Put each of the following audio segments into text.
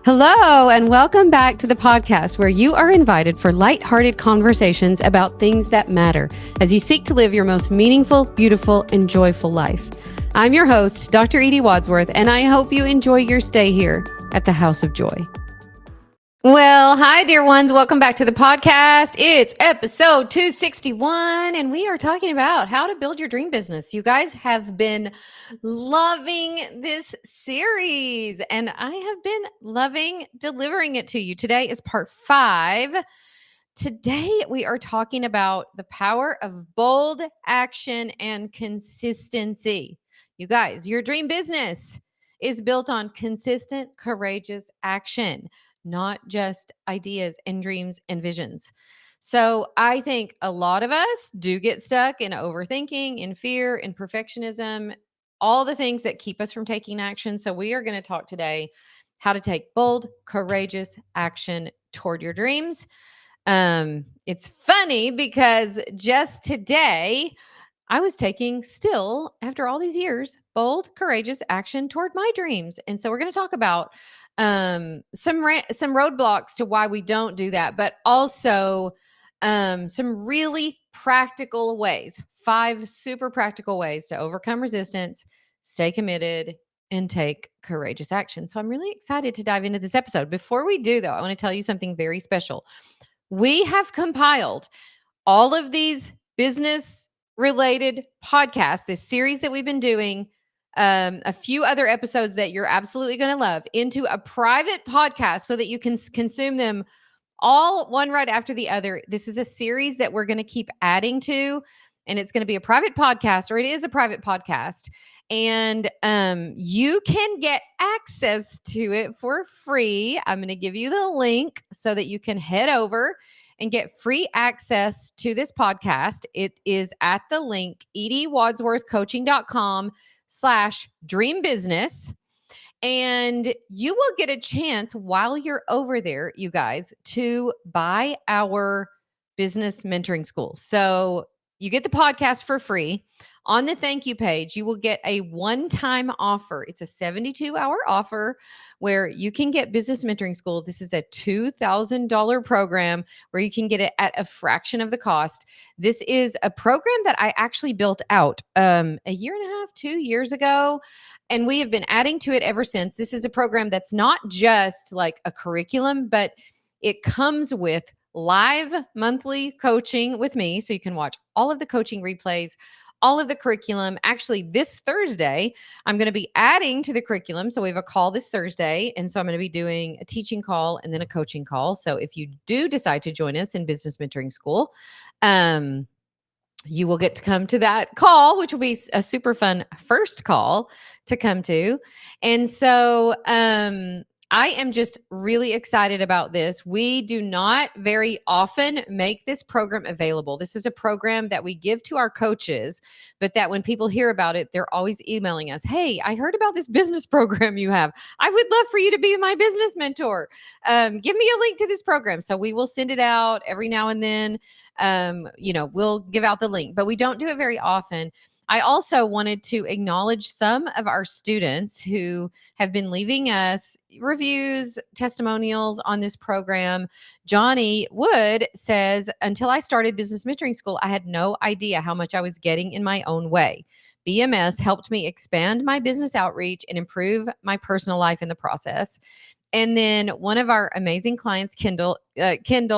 Hello, and welcome back to the podcast where you are invited for lighthearted conversations about things that matter as you seek to live your most meaningful, beautiful, and joyful life. I'm your host, Dr. Edie Wadsworth, and I hope you enjoy your stay here at the House of Joy. Well, hi, dear ones. Welcome back to the podcast. It's episode 261, and we are talking about how to build your dream business. You guys have been loving this series, and I have been loving delivering it to you. Today is part 5. Today, we are talking about the power of bold action and consistency. You guys, your dream business is built on consistent, courageous action, not just ideas and dreams and visions. So I think a lot of us do get stuck in overthinking, in fear, in perfectionism, all the things that keep us from taking action. So we are going to talk today how to take bold, courageous action toward your dreams. It's funny because just today I was taking still, after all these years, bold, courageous action toward my dreams. And so we're going to talk about some roadblocks to why we don't do that, but also some really practical ways, 5 super practical ways to overcome resistance, stay committed, and take courageous action. So I'm really excited to dive into this episode. Before we do, though, I want to tell you something very special. We have compiled all of these business related podcasts, this series that we've been doing, a few other episodes that you're absolutely going to love, into a private podcast so that you can consume them all one right after the other. This is a series that we're going to keep adding to, and it's going to be a private podcast, or it is a private podcast. And you can get access to it for free. I'm going to give you the link so that you can head over and get free access to this podcast. It is at the link ediewadsworthcoaching.com/dreambusiness. And you will get a chance while you're over there, you guys, to buy our business mentoring school. So you get the podcast for free. On the thank you page, you will get a one-time offer. It's a 72-hour offer where you can get business mentoring school. This is a $2,000 program where you can get it at a fraction of the cost. This is a program that I actually built out a year and a half, 2 years ago. And we have been adding to it ever since. This is a program that's not just like a curriculum, but it comes with live monthly coaching with me. So you can watch all of the coaching replays, all of the curriculum. Actually, this Thursday, I'm going to be adding to the curriculum. So we have a call this Thursday. And so I'm going to be doing a teaching call and then a coaching call. So if you do decide to join us in business mentoring school, you will get to come to that call, which will be a super fun first call to come to. And so I am just really excited about this. We do not very often make this program available. This is a program that we give to our coaches, but that when people hear about it, they're always emailing us, "Hey, I heard about this business program you have. I would love for you to be my business mentor. Give me a link to this program." So we will send it out every now and then. We'll give out the link, but we don't do it very often. I also wanted to acknowledge some of our students who have been leaving us reviews, testimonials on this program. Johnny Wood says, "Until I started business mentoring school, I had no idea how much I was getting in my own way. BMS helped me expand my business outreach and improve my personal life in the process." And then one of our amazing clients, Kendall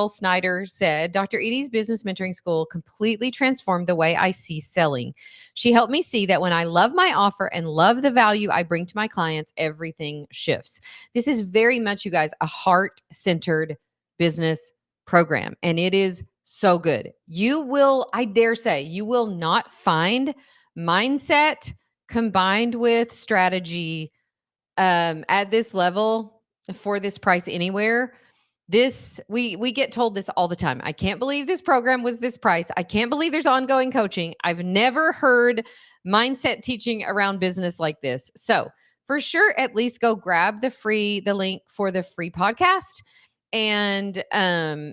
Snyder, said, "Dr. Edie's business mentoring school completely transformed the way I see selling. She helped me see that when I love my offer and love the value I bring to my clients, everything shifts." This is very much, you guys, a heart-centered business program, and it is so good. You will, I dare say, you will not find mindset combined with strategy at this level for this price anywhere. We get told this all the time. "I can't believe this program was this price. I can't believe there's ongoing coaching. I've never heard mindset teaching around business like this." So for sure, at least go grab the link for the free podcast. And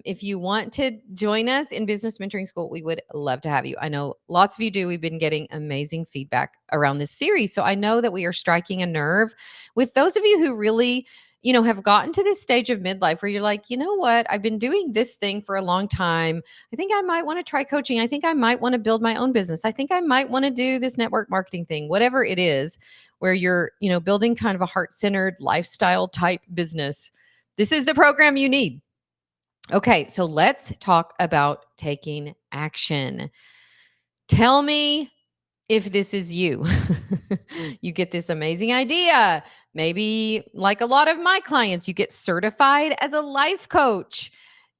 if you want to join us in business mentoring school, we would love to have you. I know lots of you do. We've been getting amazing feedback around this series. So I know that we are striking a nerve with those of you who really have gotten to this stage of midlife where you're like, you know what? I've been doing this thing for a long time. I think I might want to try coaching. I think I might want to build my own business. I think I might want to do this network marketing thing, whatever it is, where you're, building kind of a heart-centered lifestyle type business. This is the program you need. Okay, so let's talk about taking action. Tell me if this is you. You get this amazing idea. Maybe, like a lot of my clients, you get certified as a life coach.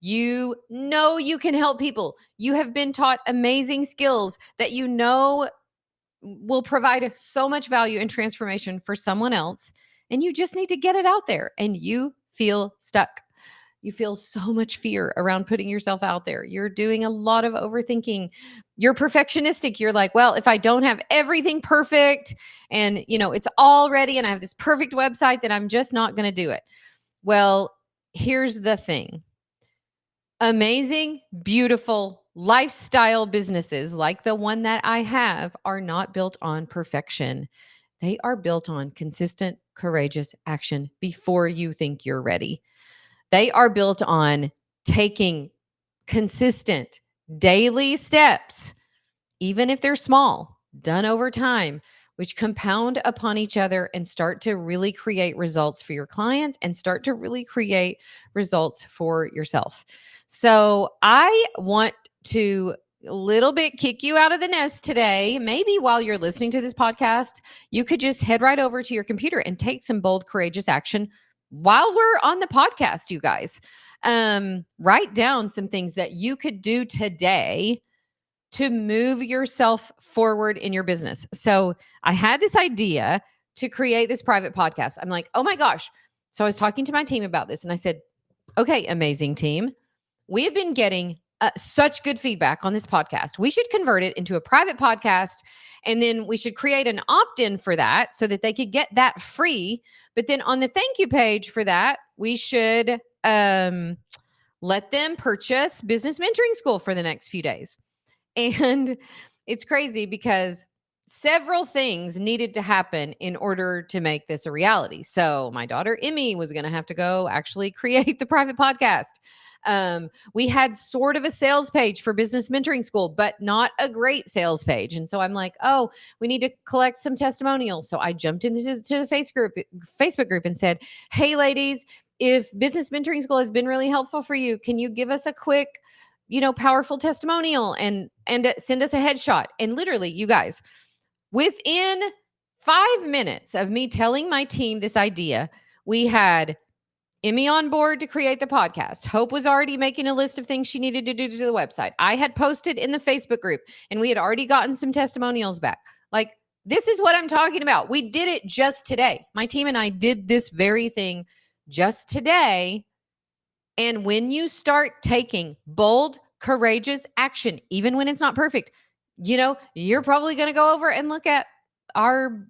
You know you can help people. You have been taught amazing skills that will provide so much value and transformation for someone else. And you just need to get it out there, and you feel stuck. You feel so much fear around putting yourself out there. You're doing a lot of overthinking. You're perfectionistic. You're like, well, if I don't have everything perfect and, it's all ready and I have this perfect website, then I'm just not going to do it. Well, here's the thing. Amazing, beautiful lifestyle businesses like the one that I have are not built on perfection. They are built on consistent, courageous action before you think you're ready. They are built on taking consistent daily steps, even if they're small, done over time, which compound upon each other and start to really create results for your clients and start to really create results for yourself. So I want to a little bit kick you out of the nest today. Maybe while you're listening to this podcast, you could just head right over to your computer and take some bold, courageous action while we're on the podcast, you guys. Write down some things that you could do today to move yourself forward in your business. So I had this idea to create this private podcast. I'm like, oh my gosh. So I was talking to my team about this and I said, okay, amazing team. We have been getting such good feedback on this podcast. We should convert it into a private podcast, and then we should create an opt-in for that so that they could get that free. But then on the thank you page for that, we should let them purchase Business Mentoring School for the next few days. And it's crazy because several things needed to happen in order to make this a reality. So my daughter, Emmy, was going to have to go actually create the private podcast. We had sort of a sales page for Business Mentoring School, but not a great sales page. And so I'm like, oh, we need to collect some testimonials. So I jumped into the Facebook group and said, hey, ladies, if Business Mentoring School has been really helpful for you, can you give us a quick, powerful testimonial and send us a headshot? And literally, you guys, within 5 minutes of me telling my team this idea, we had Emmy on board to create the podcast. Hope was already making a list of things she needed to do to the website. I had posted in the Facebook group and we had already gotten some testimonials back. Like, this is what I'm talking about. We did it just today. My team and I did this very thing just today. And when you start taking bold, courageous action, even when it's not perfect, you're probably going to go over and look at our,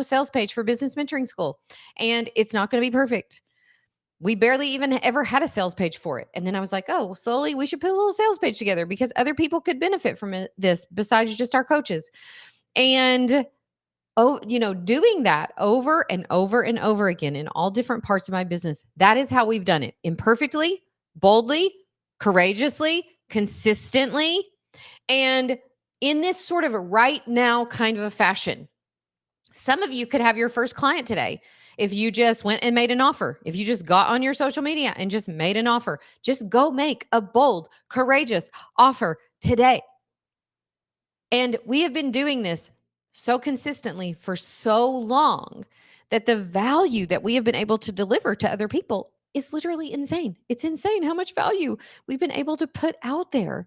sales page for Business Mentoring School, and it's not going to be perfect. We barely even ever had a sales page for it. And then I was like, oh, slowly we should put a little sales page together because other people could benefit from this besides just our coaches. And, doing that over and over and over again in all different parts of my business. That is how we've done it: imperfectly, boldly, courageously, consistently, and in this sort of a right now kind of a fashion. Some of you could have your first client today if you just went and made an offer. If you just got on your social media and just made an offer, just go make a bold, courageous offer today. And we have been doing this so consistently for so long that the value that we have been able to deliver to other people is literally insane. It's insane how much value we've been able to put out there.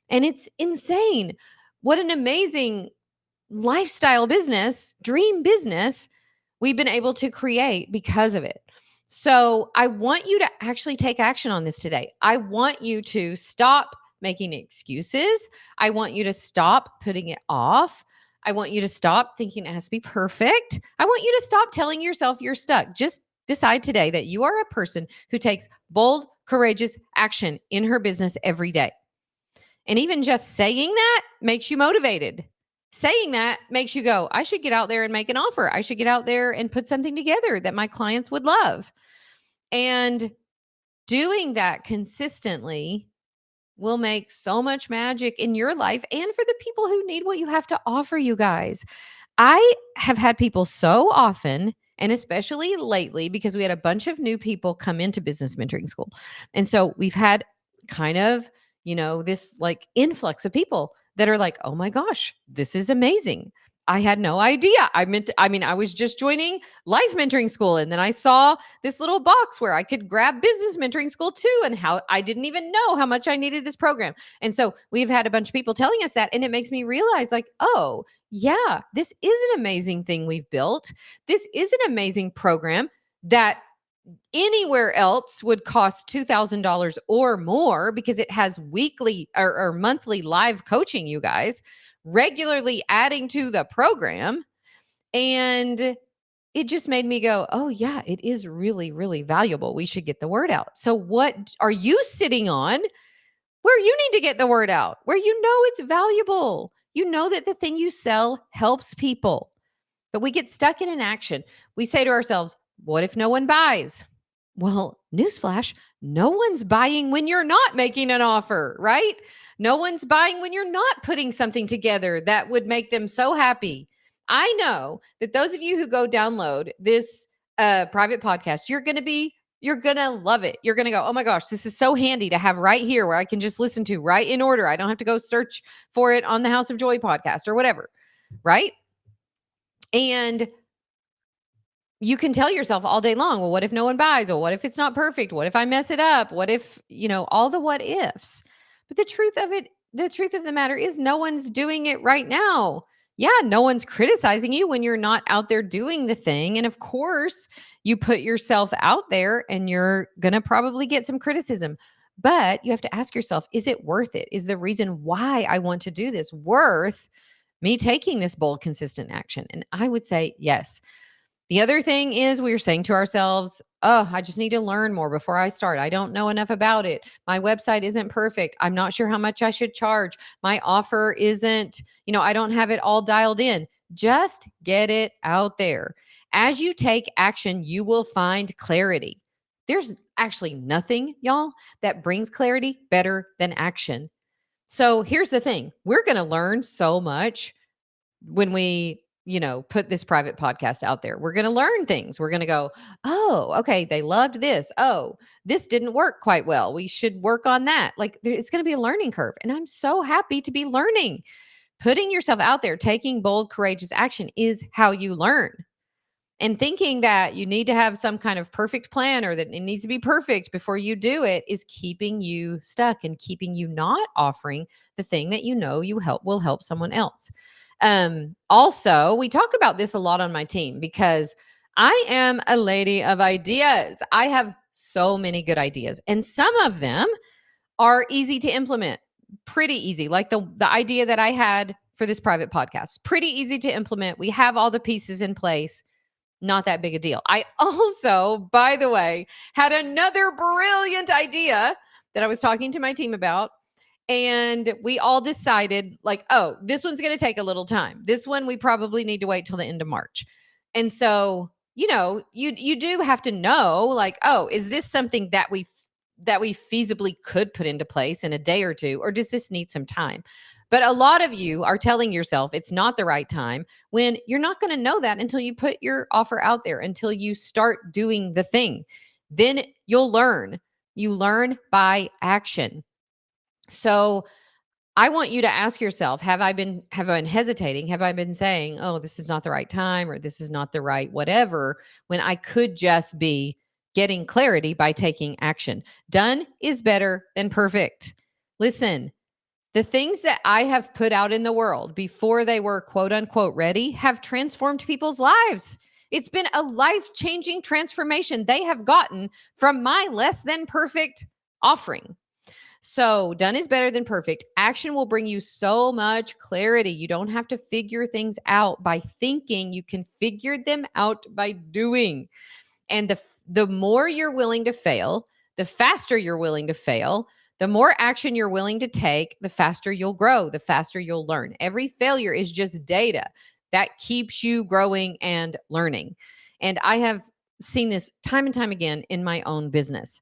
And it's insane what an amazing lifestyle business, dream business we've been able to create because of it. So I want you to actually take action on this today. I want you to stop making excuses. I want you to stop putting it off. I want you to stop thinking it has to be perfect. I want you to stop telling yourself you're stuck. Just decide today that you are a person who takes bold, courageous action in her business every day. And even just saying that makes you motivated. Saying that makes you go, I should get out there and make an offer. I should get out there and put something together that my clients would love. And doing that consistently will make so much magic in your life and for the people who need what you have to offer, you guys. I have had people so often, and especially lately, because we had a bunch of new people come into business mentoring school. And so we've had kind of, this like influx of people that are like, oh my gosh, this is amazing. I had no idea. I was just joining life mentoring school. And then I saw this little box where I could grab business mentoring school too. And how I didn't even know how much I needed this program. And so we've had a bunch of people telling us that. And it makes me realize, like, oh, yeah, this is an amazing thing we've built. This is an amazing program that anywhere else would cost $2,000 or more, because it has weekly or monthly live coaching, you guys, regularly adding to the program. And it just made me go, oh, yeah, it is really, really valuable. We should get the word out. So, what are you sitting on where you need to get the word out, where you know it's valuable? You know that the thing you sell helps people, but we get stuck in inaction. We say to ourselves, what if no one buys? Well, newsflash, no one's buying when you're not making an offer, right? No one's buying when you're not putting something together that would make them so happy. I know that those of you who go download this private podcast, you're going to love it. You're going to go, oh my gosh, this is so handy to have right here where I can just listen to right in order. I don't have to go search for it on the House of Joy podcast or whatever, right? And you can tell yourself all day long, well, what if no one buys? Or what if it's not perfect? What if I mess it up? What if, all the what ifs? But the truth of the matter is no one's doing it right now. Yeah, no one's criticizing you when you're not out there doing the thing. And of course, you put yourself out there and you're going to probably get some criticism. But you have to ask yourself, is it worth it? Is the reason why I want to do this worth me taking this bold, consistent action? And I would say yes. The other thing is we're saying to ourselves, oh, I just need to learn more before I start. I don't know enough about it. My website isn't perfect. I'm not sure how much I should charge. My offer isn't, I don't have it all dialed in. Just get it out there. As you take action, you will find clarity. There's actually nothing, y'all, that brings clarity better than action. So here's the thing. We're going to learn so much when we put this private podcast out there. We're going to learn things. We're going to go, oh, okay, they loved this. Oh, this didn't work quite well. We should work on that. Like, it's going to be a learning curve. And I'm so happy to be learning. Putting yourself out there, taking bold, courageous action is how you learn. And thinking that you need to have some kind of perfect plan or that it needs to be perfect before you do it is keeping you stuck and keeping you not offering the thing that will help someone else. Also, we talk about this a lot on my team because I am a lady of ideas. I have so many good ideas, and some of them are easy to implement, pretty easy. Like the idea that I had for this private podcast, pretty easy to implement. We have all the pieces in place. Not that big a deal. I also, by the way, had another brilliant idea that I was talking to my team about. And we all decided, like, oh, this one's going to take a little time. This one, we probably need to wait till the end of March. And so, you do have to know, like, oh, is this something that we feasibly could put into place in a day or two, or does this need some time? But a lot of you are telling yourself it's not the right time when you're not going to know that until you put your offer out there, until you start doing the thing. Then you'll learn. You learn by action. So I want you to ask yourself, have I been hesitating? Have I been saying, oh, this is not the right time, or this is not the right whatever, when I could just be getting clarity by taking action? Done is better than perfect. Listen, the things that I have put out in the world before they were quote unquote ready have transformed people's lives. It's been a life-changing transformation they have gotten from my less than perfect offering. So done is better than perfect. Action will bring you so much clarity. You don't have to figure things out by thinking. You can figure them out by doing. And the more you're willing to fail, the faster you're willing to fail, the more action you're willing to take, the faster you'll grow, the faster you'll learn. Every failure is just data that keeps you growing and learning. And I have seen this time and time again in my own business.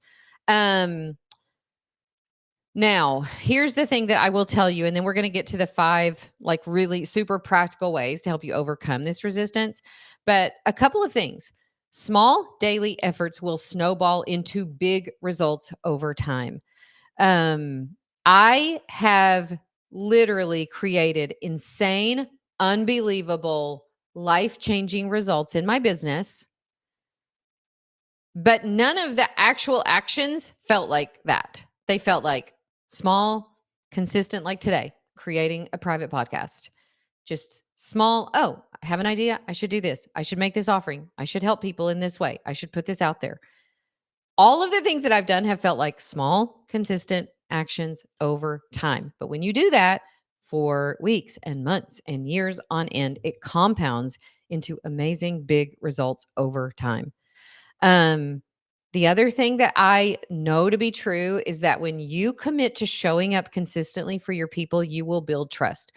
Now, here's the thing that I will tell you, and then we're going to get to the 5 like really super practical ways to help you overcome this resistance. But a couple of things. Small daily efforts will snowball into big results over time. Um, I have literally created insane, unbelievable, life-changing results in my business, but none of the actual actions felt like that. They felt like small, consistent, like today, creating a private podcast. Just small, oh, I have an idea. I should do this. I should make this offering. I should help people in this way. I should put this out there. All of the things that I've done have felt like small, consistent actions over time. But when you do that for weeks and months and years on end, it compounds into amazing big results over time. The other thing that I know to be true is that when you commit to showing up consistently for your people, you will build trust.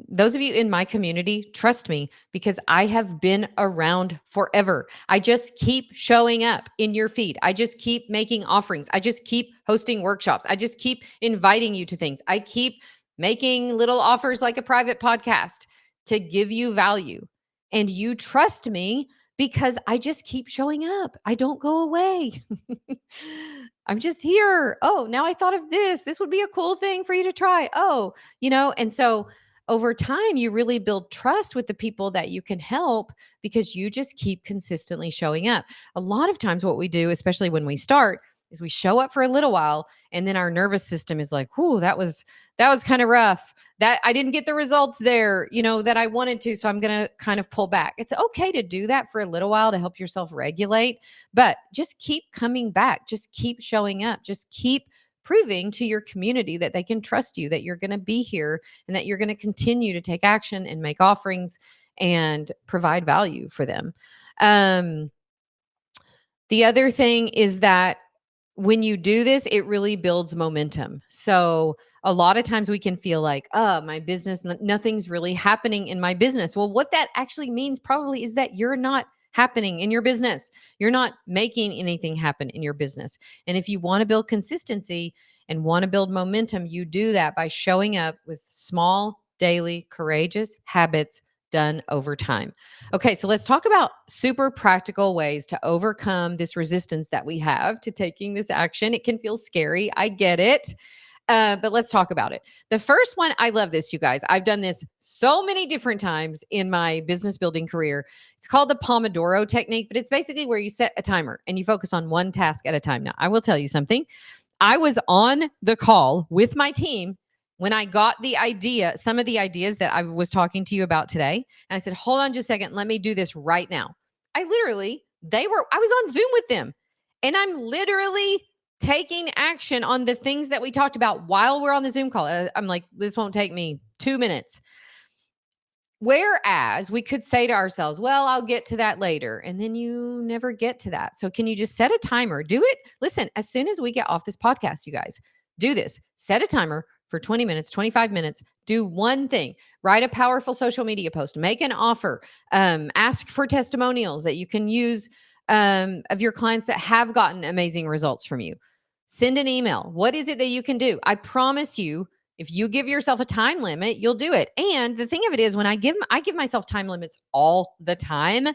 Those of you in my community, trust me, because I have been around forever. I just keep showing up in your feed. I just keep making offerings. I just keep hosting workshops. I just keep inviting you to things. I keep making little offers like a private podcast to give you value. And you trust me because I just keep showing up. I don't go away. I'm just here. Oh, now I thought of this. This would be a cool thing for you to try. Oh, and so over time, you really build trust with the people that you can help because you just keep consistently showing up. A lot of times, what we do, especially when we start, is we show up for a little while and then our nervous system is like, whoo, that was kind of rough. That I didn't get the results there, that I wanted to. So I'm going to kind of pull back. It's okay to do that for a little while to help yourself regulate, but just keep coming back. Just keep showing up. Just keep proving to your community that they can trust you, that you're going to be here and that you're going to continue to take action and make offerings and provide value for them. The other thing is that when you do this, it really builds momentum. So a lot of times we can feel like, oh, my business, nothing's really happening in my business. Well, what that actually means probably is that you're not happening in your business. You're not making anything happen in your business. And if you want to build consistency and want to build momentum, you do that by showing up with small, daily, courageous habits done over time. Okay, so let's talk about super practical ways to overcome this resistance that we have to taking this action. It can feel scary. I get it. But let's talk about it. The first one, I love this, you guys. I've done this so many different times in my business building career. It's called the Pomodoro technique, but it's basically where you set a timer and you focus on one task at a time. Now, I will tell you something. I was on the call with my team when I got the idea, some of the ideas that I was talking to you about today. And I said, hold on just a second. Let me do this right now. I was on Zoom with them and I'm literally taking action on the things that we talked about while we're on the Zoom call. I'm like, this won't take me 2 minutes. Whereas we could say to ourselves, well, I'll get to that later. And then you never get to that. So can you just set a timer? Do it. Listen, as soon as we get off this podcast, you guys, do this. Set a timer for 20 minutes, 25 minutes. Do one thing. Write a powerful social media post. Make an offer. Ask for testimonials that you can use of your clients that have gotten amazing results from you. Send an email. What is it that you can do? I promise you, if you give yourself a time limit, you'll do it. And the thing of it is, when I give myself time limits all the time.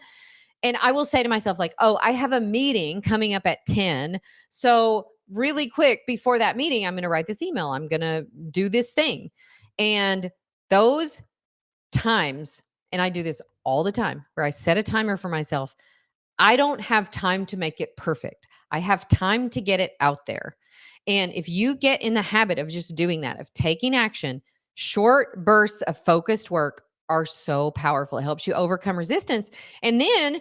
And I will say to myself, like, oh, I have a meeting coming up at 10. So really quick before that meeting, I'm going to write this email. I'm going to do this thing. And those times, and I do this all the time, where I set a timer for myself, I don't have time to make it perfect. I have time to get it out there. And if you get in the habit of just doing that, of taking action, short bursts of focused work are so powerful. It helps you overcome resistance. And then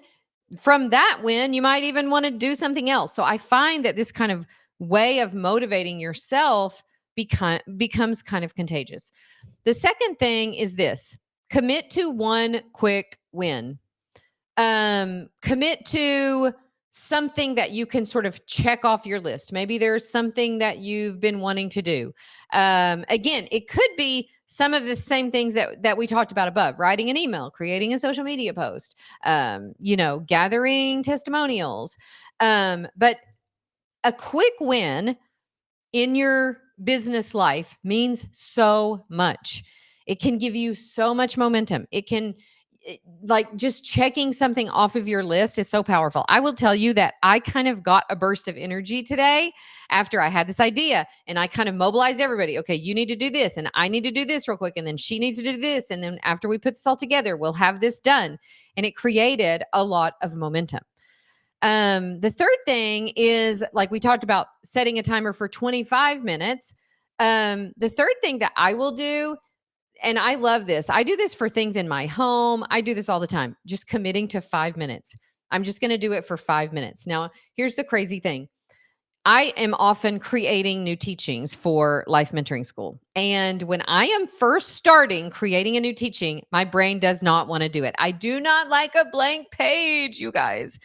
from that win, you might even want to do something else. So I find that this kind of way of motivating yourself becomes kind of contagious. The second thing is this: commit to one quick win. Commit to something that you can sort of check off your list. Maybe there's something that you've been wanting to do. Again, it could be some of the same things that we talked about above: writing an email, creating a social media post, gathering testimonials. But a quick win in your business life means so much. It can give you so much momentum. Like just checking something off of your list is so powerful. I will tell you that I kind of got a burst of energy today after I had this idea, and I kind of mobilized everybody. Okay, you need to do this, and I need to do this real quick, and then she needs to do this. And then after we put this all together, we'll have this done. And it created a lot of momentum. The third thing is, like we talked about, setting a timer for 25 minutes. The third thing that I will do, and I love this, I do this for things in my home. I do this all the time, just committing to 5 minutes. I'm just going to do it for 5 minutes. Now, here's the crazy thing. I am often creating new teachings for Life Mentoring School. And when I am first starting creating a new teaching, my brain does not want to do it. I do not like a blank page, you guys.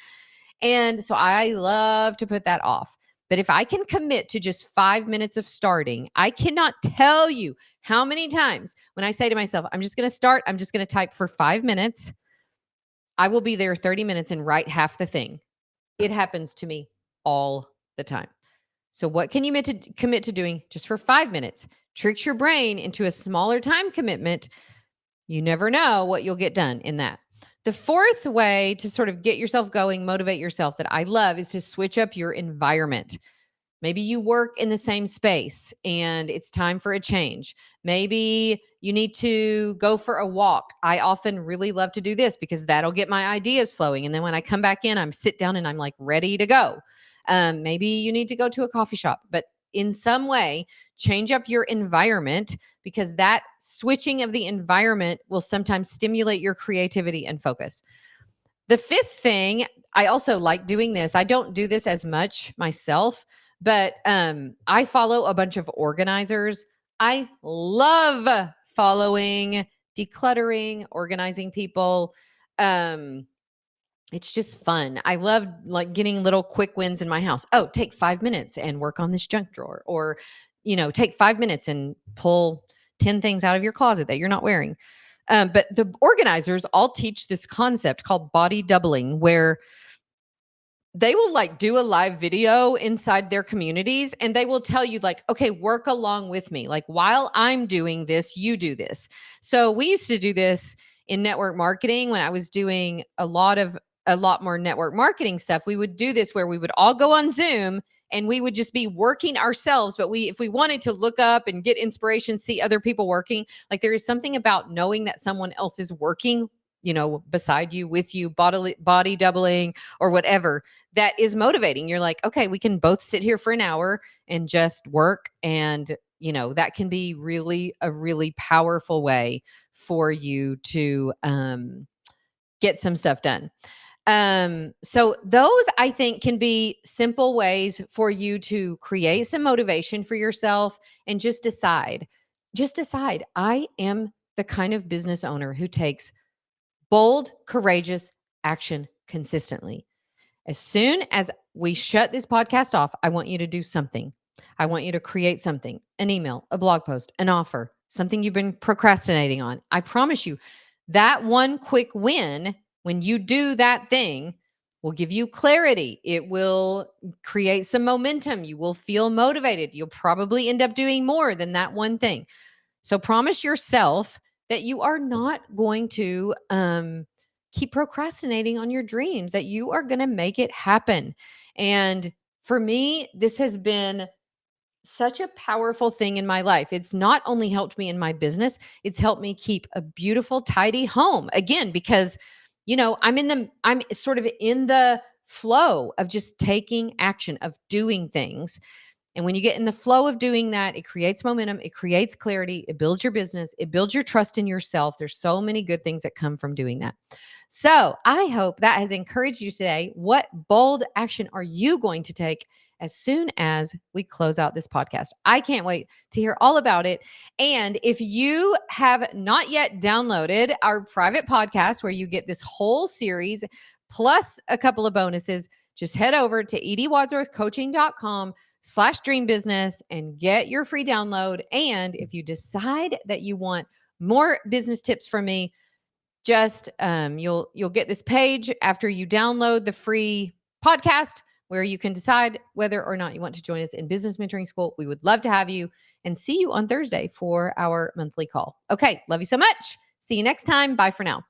And so I love to put that off. But if I can commit to just 5 minutes of starting, I cannot tell you how many times when I say to myself, I'm just going to start, I'm just going to type for 5 minutes, I will be there 30 minutes and write half the thing. It happens to me all the time. So what can you commit to doing just for 5 minutes? Tricks your brain into a smaller time commitment. You never know what you'll get done in that. The fourth way to sort of get yourself going, motivate yourself, that I love, is to switch up your environment. Maybe you work in the same space and it's time for a change. Maybe you need to go for a walk. I often really love to do this because that'll get my ideas flowing. And then when I come back in, I'm sit down and I'm like ready to go. Maybe you need to go to a coffee shop, but in some way, change up your environment, because that switching of the environment will sometimes stimulate your creativity and focus. The fifth thing, I also like doing this. I don't do this as much myself, but I follow a bunch of organizers. I love following decluttering, organizing people. It's just fun. I love like getting little quick wins in my house. Oh, take 5 minutes and work on this junk drawer, or, take 5 minutes and pull 10 things out of your closet that you're not wearing. But the organizers all teach this concept called body doubling, where they will like do a live video inside their communities and they will tell you like, okay, work along with me. Like while I'm doing this, you do this. So we used to do this in network marketing when I was doing a lot more network marketing stuff. We would do this where we would all go on Zoom and we would just be working ourselves. But if we wanted to look up and get inspiration, see other people working, like there is something about knowing that someone else is working, beside you, with you, body doubling or whatever, that is motivating. You're like, okay, we can both sit here for an hour and just work. And, that can be a really powerful way for you to get some stuff done. So those, I think, can be simple ways for you to create some motivation for yourself and just decide, I am the kind of business owner who takes bold, courageous action consistently. As soon as we shut this podcast off, I want you to do something. I want you to create something, an email, a blog post, an offer, something you've been procrastinating on. I promise you that one quick win, when you do that thing, will give you clarity. It will create some momentum. You will feel motivated. You'll probably end up doing more than that one thing. So promise yourself that you are not going to keep procrastinating on your dreams, that you are going to make it happen. And for me, this has been such a powerful thing in my life. It's not only helped me in my business, it's helped me keep a beautiful, tidy home. Again, because, I'm sort of in the flow of just taking action, of doing things. And when you get in the flow of doing that, it creates momentum, it creates clarity, it builds your business, it builds your trust in yourself. There's so many good things that come from doing that. So I hope that has encouraged you today. What bold action are you going to take as soon as we close out this podcast? I can't wait to hear all about it. And if you have not yet downloaded our private podcast where you get this whole series plus a couple of bonuses, just head over to ediewadsworthcoaching.com/dream business and get your free download. And if you decide that you want more business tips from me, just you'll get this page after you download the free podcast where you can decide whether or not you want to join us in business mentoring school. We would love to have you, and see you on Thursday for our monthly call. Okay, love you so much. See you next time. Bye for now.